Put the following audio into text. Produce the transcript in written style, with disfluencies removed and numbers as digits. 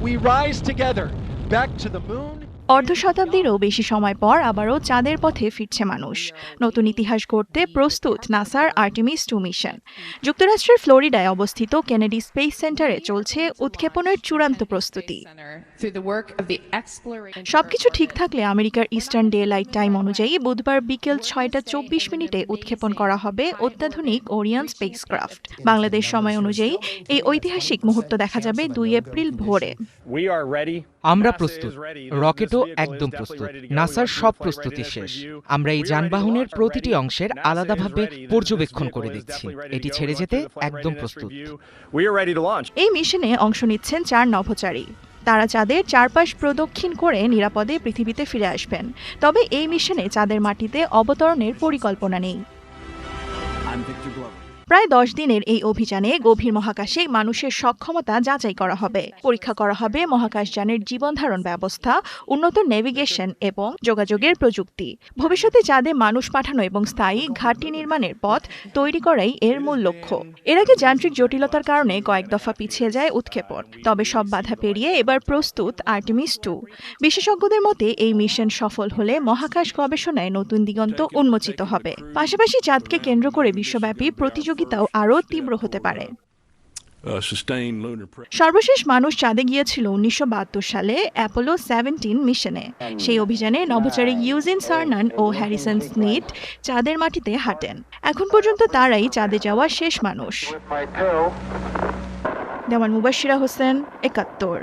we rise together back to the moon. অর্ধ শতাব্দীরও বেশি সময় পর আবারও চাঁদের পথে ফিরছে মানুষ। নতুন ইতিহাস গড়তে প্রস্তুত নাসার আর্টেমিস 2 মিশন। যুক্তরাষ্ট্রের ফ্লোরিডায় অবস্থিত কেনেডি স্পেস সেন্টারে চলছে উৎক্ষেপণের চূড়ান্ত প্রস্তুতি। সবকিছু ঠিক থাকলে আমেরিকার ইস্টার্ন ডে লাইট টাইম অনুযায়ী বুধবার বিকেল 6:24 উৎক্ষেপণ করা হবে অত্যাধুনিক ওরিয়ন স্পেসক্রাফট। বাংলাদেশ সময় অনুযায়ী এই ঐতিহাসিক মুহূর্ত দেখা যাবে 2 এপ্রিল ভোরে। আমরা প্রস্তুত, রকেটও একদম প্রস্তুত, নাসার সব প্রস্তুতি শেষ। আমরা এই যানবাহনের প্রতিটি অংশের আলাদাভাবে পর্যবেক্ষণ করে দেখছি। এটি ছেড়ে যেতে একদম প্রস্তুত। এই মিশনে অংশ নিচ্ছেন 4 নভোচারী। তারা চাঁদের চারপাশ প্রদক্ষিণ করে নিরাপদে পৃথিবীতে ফিরে আসবেন। তবে এই মিশনে চাঁদের মাটিতে অবতরণের পরিকল্পনা নেই। প্রায় 10 দিনের এই অভিযানে গভীর মহাকাশে মানুষের সক্ষমতা যাচাই করা হবে। পরীক্ষা করা হবে মহাকাশযানের জীবনধারণ ব্যবস্থা, উন্নত নেভিগেশন এবং যোগাযোগের প্রযুক্তি। ভবিষ্যতে চাঁদে মানুষ পাঠানো এবং স্থায়ী ঘাঁটি নির্মাণের পথ তৈরি করাই এর মূল লক্ষ্য। এর আগে যান্ত্রিক জটিলতার কারণে কয়েক দফা পিছিয়ে যায় উৎক্ষেপণ। তবে সব বাধা পেরিয়ে এবার প্রস্তুত আর্টেমিস 2। বিশেষজ্ঞদের মতে এই মিশন সফল হলে মহাকাশ গবেষণায় নতুন দিগন্ত উন্মোচিত হবে। পাশাপাশি চাঁদকে কেন্দ্র করে বিশ্বব্যাপী প্রতিযোগিতাও আরও তীব্র হতে পারে। সর্বশেষ মানুষ চাঁদে গিয়েছিল 1972 সালে অ্যাপোলো 17 মিশনে। সেই অভিযানে নভোচারী ইউজিন সার্নান ও হ্যারিসন স্মিথ চাঁদের মাটিতে হাঁটেন। এখন পর্যন্ত তারাই চাঁদে যাওয়া শেষ মানুষ। দেওয়ান মুবাশশিরা হোসেন, 71।